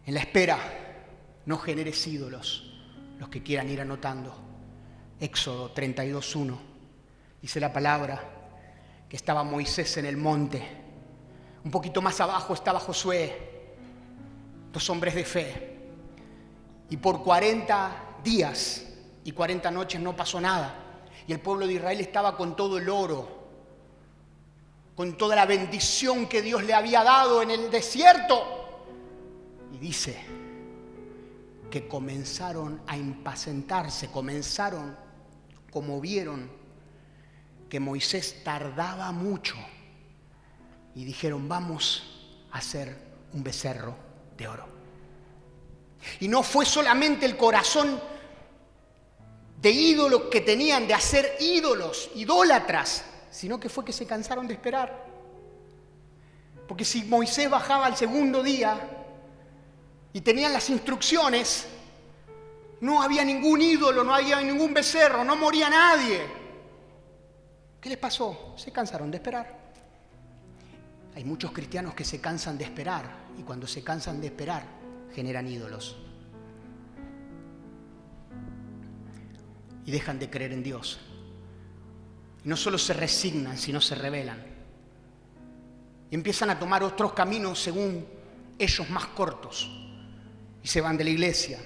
En la espera, no generes ídolos. Los que quieran ir anotando. Éxodo 32:1. Dice la palabra que estaba Moisés en el monte. Un poquito más abajo estaba Josué. 2 hombres de fe. Y por 40 días y 40 noches no pasó nada. Y el pueblo de Israel estaba con todo el oro, con toda la bendición que Dios le había dado en el desierto. Y dice que comenzaron a impacientarse, como vieron que Moisés tardaba mucho, y dijeron: vamos a hacer un becerro de oro. Y no fue solamente el corazón de ídolos que tenían, de hacer ídolos, idólatras, sino que fue que se cansaron de esperar. Porque si Moisés bajaba al segundo día y tenían las instrucciones, no había ningún ídolo, no había ningún becerro, no moría nadie. ¿Qué les pasó? Se cansaron de esperar. Hay muchos cristianos que se cansan de esperar, y cuando se cansan de esperar, generan ídolos. Y dejan de creer en Dios. Y no solo se resignan, sino se rebelan. Y empiezan a tomar otros caminos según ellos más cortos. Y se van de la iglesia,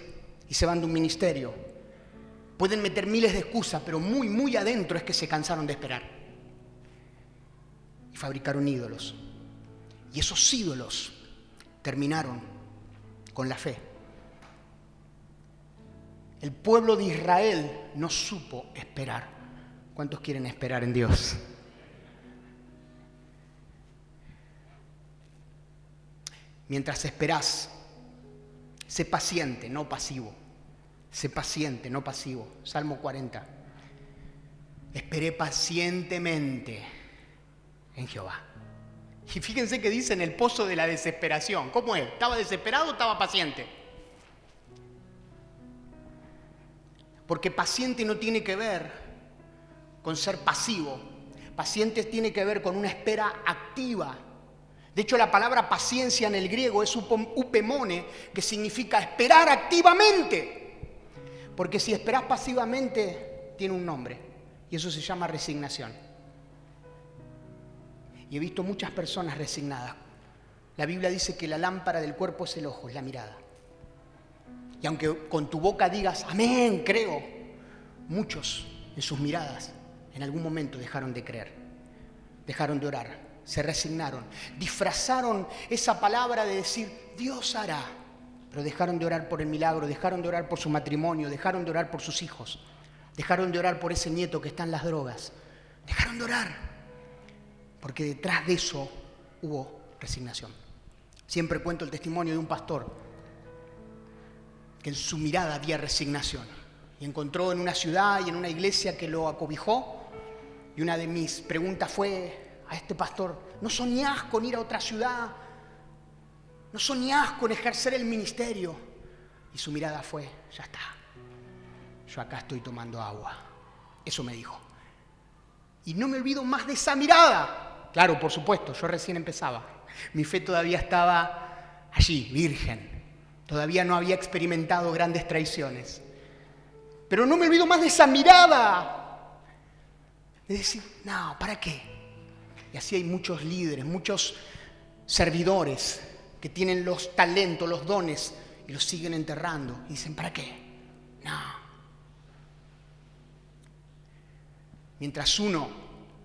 y se van de un ministerio. Pueden meter miles de excusas, pero muy, muy adentro es que se cansaron de esperar. Y fabricaron ídolos. Y esos ídolos terminaron con la fe. El pueblo de Israel no supo esperar. ¿Cuántos quieren esperar en Dios? Mientras esperás, sé paciente, no pasivo. Sé paciente, no pasivo. Salmo 40. Esperé pacientemente en Jehová. Y fíjense que dice en el pozo de la desesperación. ¿Cómo es? ¿Estaba desesperado o estaba paciente? Porque paciente no tiene que ver con ser pasivo. Paciente tiene que ver con una espera activa. De hecho, la palabra paciencia en el griego es upemone, que significa esperar activamente. Porque si esperás pasivamente, tiene un nombre. Y eso se llama resignación. Y he visto muchas personas resignadas. La Biblia dice que la lámpara del cuerpo es el ojo, es la mirada. Y aunque con tu boca digas, amén, creo, muchos en sus miradas en algún momento dejaron de creer, dejaron de orar, se resignaron, disfrazaron esa palabra de decir, Dios hará, pero dejaron de orar por el milagro, dejaron de orar por su matrimonio, dejaron de orar por sus hijos, dejaron de orar por ese nieto que está en las drogas, dejaron de orar, porque detrás de eso hubo resignación. Siempre cuento el testimonio de un pastor que en su mirada había resignación y encontró en una ciudad y en una iglesia que lo acobijó, y una de mis preguntas fue a este pastor, ¿no soñás con ir a otra ciudad? ¿No soñás con ejercer el ministerio? Y su mirada fue, ya está, yo acá estoy tomando agua. Eso me dijo. Y no me olvido más de esa mirada. Claro, por supuesto, yo recién empezaba. Mi fe todavía estaba allí, virgen. Todavía no había experimentado grandes traiciones. Pero no me olvido más de esa mirada Es decir, no, ¿para qué? Y así hay muchos líderes, muchos servidores que tienen los talentos, los dones, y los siguen enterrando. Y dicen, ¿para qué? No. Mientras uno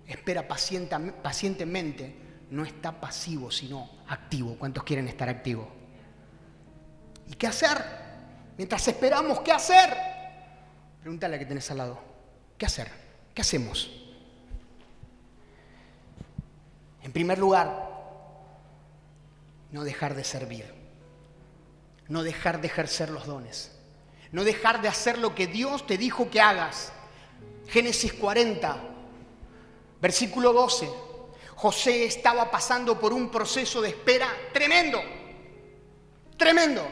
espera pacientemente, no está pasivo, sino activo. ¿Cuántos quieren estar activos? ¿Y qué hacer? Mientras esperamos, ¿qué hacer? Pregúntale a la que tenés al lado. ¿Qué hacer? ¿Qué hacemos? En primer lugar, no dejar de servir. No dejar de ejercer los dones. No dejar de hacer lo que Dios te dijo que hagas. Génesis 40, versículo 12. José estaba pasando por un proceso de espera tremendo. Tremendo.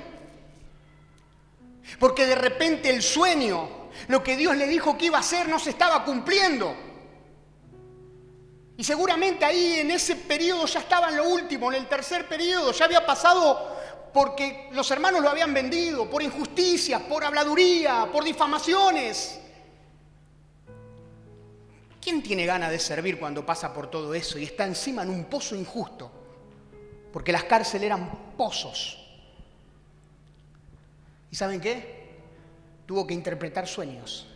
Porque de repente el sueño, lo que Dios le dijo que iba a hacer, no se estaba cumpliendo. Y seguramente ahí en ese periodo ya estaba en lo último, en el tercer periodo, ya había pasado porque los hermanos lo habían vendido, por injusticias, por habladuría, por difamaciones. ¿Quién tiene ganas de servir cuando pasa por todo eso y está encima en un pozo injusto? Porque las cárceles eran pozos. ¿Y saben qué? Tuvo que interpretar sueños.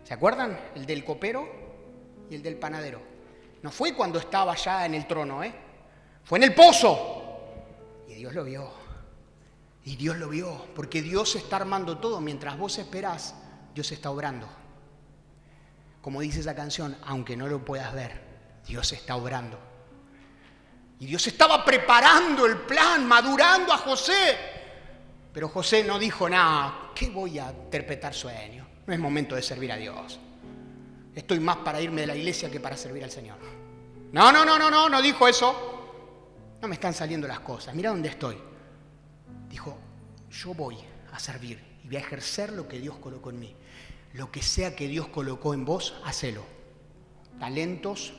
¿Se acuerdan? El del copero y el del panadero. No fue cuando estaba ya en el trono, fue en el pozo. Y Dios lo vio. Y Dios lo vio. Porque Dios está armando todo. Mientras vos esperás, Dios está obrando. Como dice esa canción, aunque no lo puedas ver, Dios está obrando. Y Dios estaba preparando el plan, madurando a José. Pero José no dijo, nada, ¿qué voy a interpretar sueños? No es momento de servir a Dios. Estoy más para irme de la iglesia que para servir al Señor. No dijo eso. No me están saliendo las cosas. Mira dónde estoy. Dijo, yo voy a servir y voy a ejercer lo que Dios colocó en mí. Lo que sea que Dios colocó en vos, hacelo. Talentos,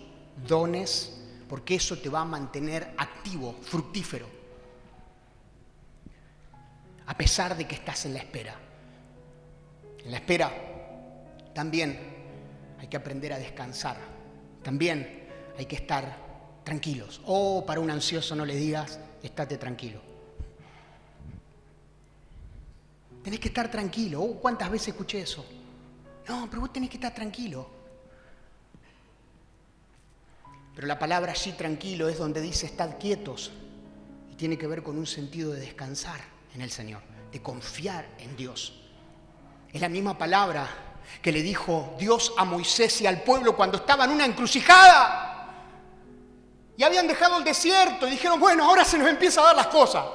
dones, porque eso te va a mantener activo, fructífero. A pesar de que estás en la espera. En la espera también hay que aprender a descansar. También hay que estar tranquilos. Para un ansioso no le digas, estate tranquilo. Tenés que estar tranquilo. ¿Cuántas veces escuché eso? No, pero vos tenés que estar tranquilo. Pero la palabra allí tranquilo es donde dice estad quietos. Y tiene que ver con un sentido de descansar en el Señor, de confiar en Dios. Es la misma palabra que le dijo Dios a Moisés y al pueblo cuando estaba en una encrucijada. Y habían dejado el desierto y dijeron, bueno, ahora se nos empieza a dar las cosas.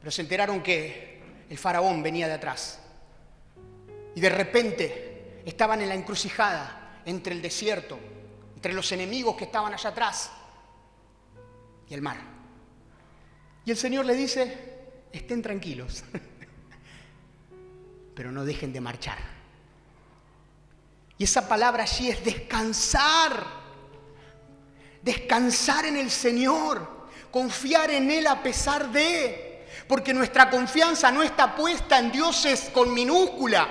Pero se enteraron que el faraón venía de atrás. Y de repente estaban en la encrucijada entre el desierto, entre los enemigos que estaban allá atrás y el mar. Y el Señor le dice, estén tranquilos, pero no dejen de marchar. Y esa palabra allí es descansar. Descansar en el Señor, confiar en Él a pesar de, porque nuestra confianza no está puesta en dioses con minúscula.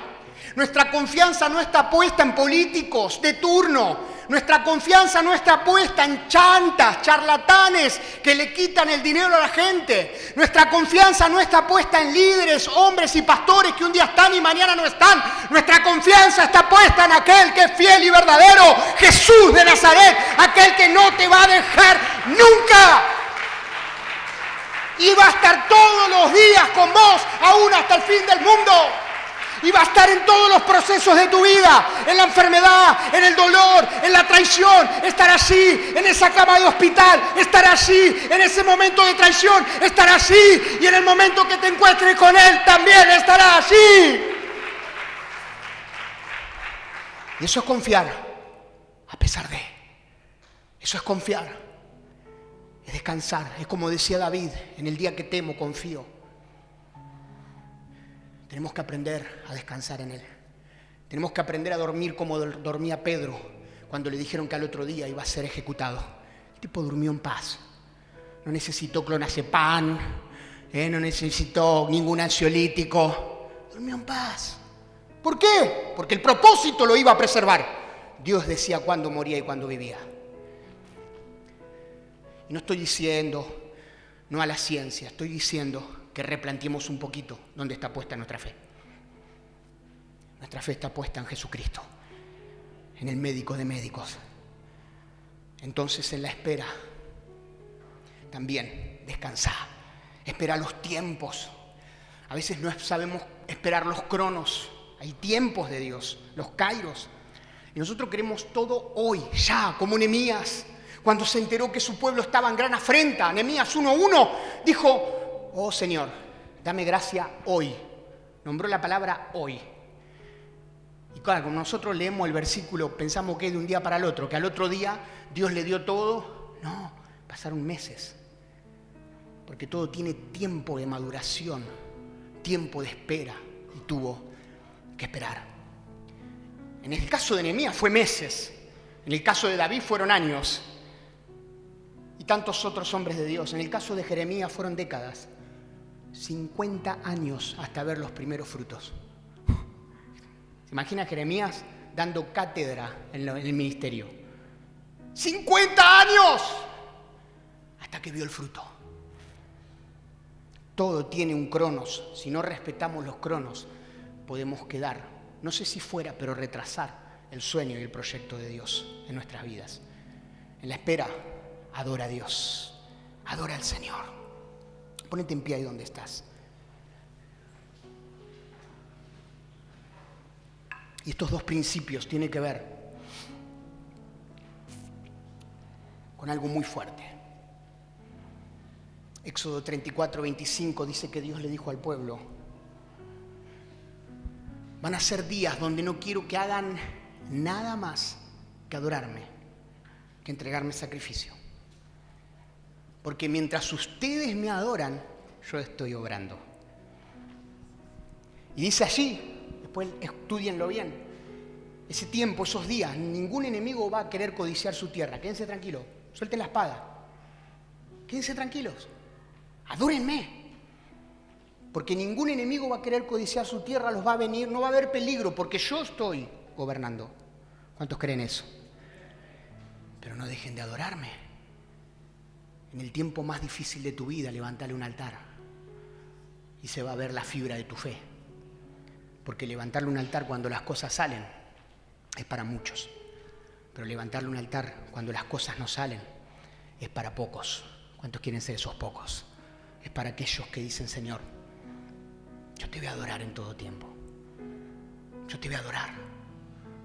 Nuestra confianza no está puesta en políticos de turno. Nuestra confianza no está puesta en chantas, charlatanes que le quitan el dinero a la gente. Nuestra confianza no está puesta en líderes, hombres y pastores que un día están y mañana no están. Nuestra confianza está puesta en aquel que es fiel y verdadero, Jesús de Nazaret, aquel que no te va a dejar nunca. Y va a estar todos los días con vos, aún hasta el fin del mundo. Y va a estar en todos los procesos de tu vida, en la enfermedad, en el dolor, en la traición, estar allí, en esa cama de hospital, estar allí, en ese momento de traición, estar allí, y en el momento que te encuentres con Él, también estará allí. Y eso es confiar, a pesar de. Eso es confiar, es descansar, es como decía David, en el día que temo, confío. Tenemos que aprender a descansar en Él. Tenemos que aprender a dormir como dormía Pedro cuando le dijeron que al otro día iba a ser ejecutado. El tipo durmió en paz. No necesitó clonazepam, no necesitó ningún ansiolítico. Durmió en paz. ¿Por qué? Porque el propósito lo iba a preservar. Dios decía cuándo moría y cuándo vivía. Y no estoy diciendo no a la ciencia, estoy diciendo que replanteemos un poquito dónde está puesta nuestra fe. Nuestra fe está puesta en Jesucristo, en el médico de médicos. Entonces, en la espera, también descansá. Espera los tiempos. A veces no sabemos esperar los cronos. Hay tiempos de Dios, los kairos. Y nosotros queremos todo hoy, ya, como Nehemías. Cuando se enteró que su pueblo estaba en gran afrenta, Nehemías 1:1 dijo: oh Señor, dame gracia hoy. Nombró la palabra hoy. Y claro, como nosotros leemos el versículo, pensamos que es de un día para el otro, que al otro día Dios le dio todo. No, pasaron meses. Porque todo tiene tiempo de maduración, tiempo de espera, y tuvo que esperar. En el caso de Nehemías fue meses, en el caso de David fueron años, y tantos otros hombres de Dios. En el caso de Jeremías fueron décadas, 50 años hasta ver los primeros frutos. ¿Se imagina Jeremías dando cátedra en el ministerio? 50 años hasta que vio el fruto. Todo tiene un cronos. Si no respetamos los cronos, podemos quedar, no sé si fuera, pero retrasar el sueño y el proyecto de Dios en nuestras vidas. En la espera, adora a Dios, adora al Señor. Ponete en pie ahí donde estás. Y estos dos principios tienen que ver con algo muy fuerte. Éxodo 34:25 dice que Dios le dijo al pueblo: van a ser días donde no quiero que hagan nada más que adorarme, que entregarme sacrificio. Porque mientras ustedes me adoran, yo estoy obrando. Y dice allí, después estudienlo bien, ese tiempo, esos días, ningún enemigo va a querer codiciar su tierra. Quédense tranquilos, suelten la espada. Quédense tranquilos, adórenme. Porque ningún enemigo va a querer codiciar su tierra, los va a venir, no va a haber peligro, porque yo estoy gobernando. ¿Cuántos creen eso? Pero no dejen de adorarme. En el tiempo más difícil de tu vida, levántale un altar y se va a ver la fibra de tu fe. Porque levantarle un altar cuando las cosas salen es para muchos. Pero levantarle un altar cuando las cosas no salen es para pocos. ¿Cuántos quieren ser esos pocos? Es para aquellos que dicen: Señor, yo te voy a adorar en todo tiempo. Yo te voy a adorar.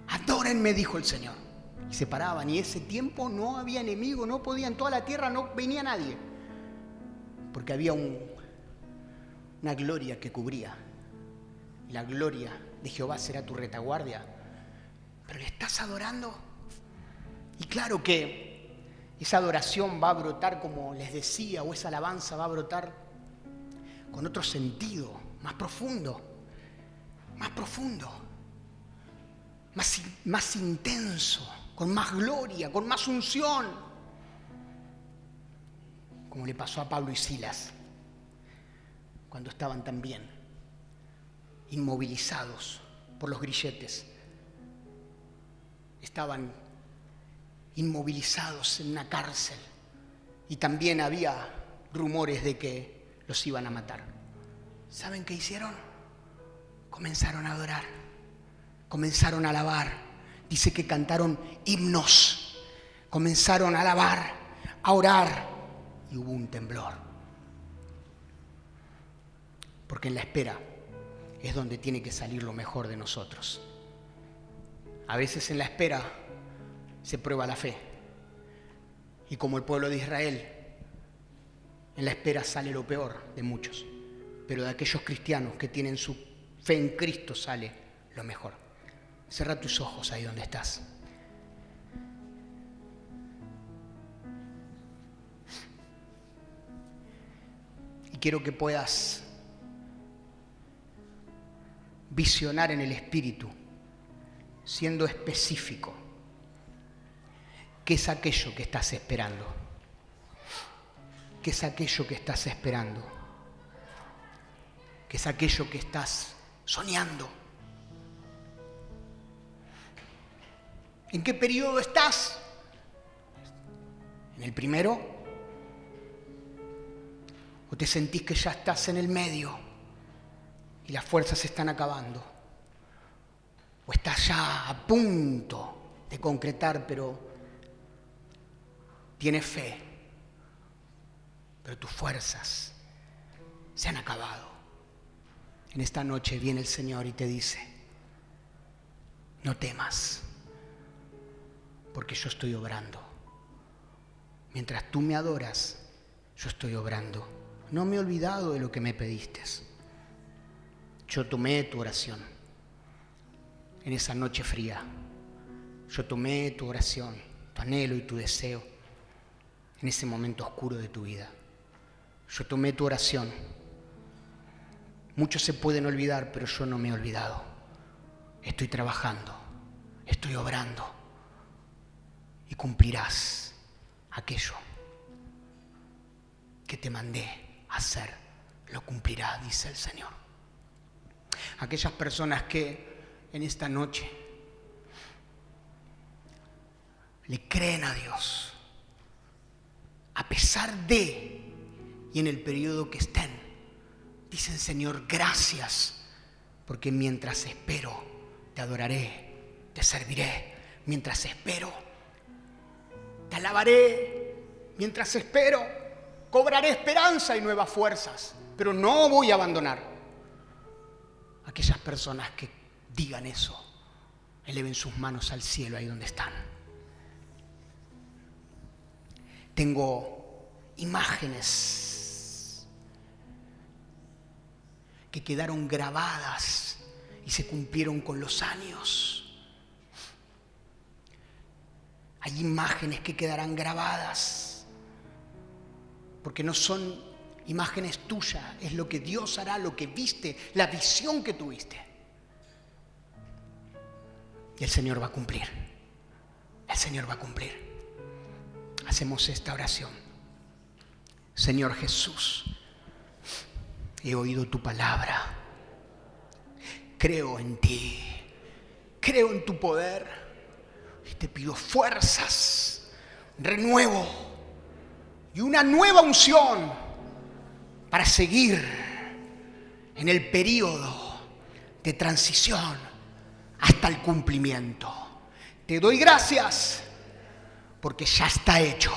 Adórenme, dijo el Señor. Y se paraban, y ese tiempo no había enemigo, no podía, en toda la tierra no venía nadie. Porque había una gloria que cubría. La gloria de Jehová será tu retaguardia. Pero le estás adorando. Y claro que esa adoración va a brotar, como les decía, o esa alabanza va a brotar con otro sentido, más profundo, más intenso, con más gloria, con más unción, como le pasó a Pablo y Silas cuando estaban también inmovilizados por los grilletes. Estaban inmovilizados en una cárcel y también había rumores de que los iban a matar. ¿Saben qué hicieron? Comenzaron a adorar, comenzaron a alabar. Dice que cantaron himnos, comenzaron a alabar, a orar, y hubo un temblor. Porque en la espera es donde tiene que salir lo mejor de nosotros. A veces en la espera se prueba la fe. Y como el pueblo de Israel, en la espera sale lo peor de muchos. Pero de aquellos cristianos que tienen su fe en Cristo sale lo mejor. Cerra tus ojos ahí donde estás. Y quiero que puedas visionar en el Espíritu, siendo específico, qué es aquello que estás esperando. ¿Qué es aquello que estás esperando? ¿Qué es aquello que estás soñando? ¿En qué periodo estás? ¿En el primero? ¿O te sentís que ya estás en el medio y las fuerzas se están acabando? ¿O estás ya a punto de concretar, pero tienes fe, pero tus fuerzas se han acabado? En esta noche viene el Señor y te dice: no temas, porque yo estoy obrando. Mientras tú me adoras, yo estoy obrando. No me he olvidado de lo que me pediste. Yo tomé tu oración en esa noche fría. Yo tomé tu oración, tu anhelo y tu deseo en ese momento oscuro de tu vida. Yo tomé tu oración. Muchos se pueden olvidar, pero yo no me he olvidado. Estoy trabajando, estoy obrando y cumplirás aquello que te mandé a hacer. Lo cumplirás, dice el Señor. Aquellas personas que en esta noche le creen a Dios, a pesar de y en el periodo que estén, dicen: Señor, gracias, porque mientras espero, te adoraré, te serviré. Mientras espero, te alabaré. Mientras espero, cobraré esperanza y nuevas fuerzas, pero no voy a abandonar. Aquellas personas que digan eso, eleven sus manos al cielo ahí donde están. Tengo imágenes que quedaron grabadas y se cumplieron con los años. Hay imágenes que quedarán grabadas porque no son imágenes tuyas, es lo que Dios hará, lo que viste, la visión que tuviste. Y el Señor va a cumplir. El Señor va a cumplir. Hacemos esta oración. Señor Jesús, he oído tu palabra. Creo en ti. Creo en tu poder. Y te pido fuerzas, renuevo y una nueva unción para seguir en el período de transición hasta el cumplimiento. Te doy gracias porque ya está hecho.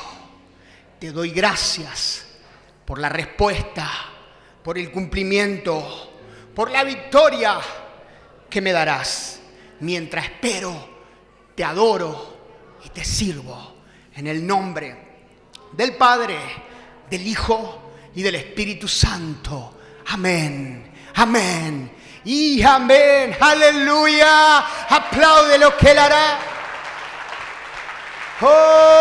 Te doy gracias por la respuesta, por el cumplimiento, por la victoria que me darás. Mientras espero, te adoro y te sirvo. En el nombre del Padre, del Hijo y del Espíritu Santo. Amén, amén y amén. Aleluya. Aplaude lo que Él hará. ¡Oh!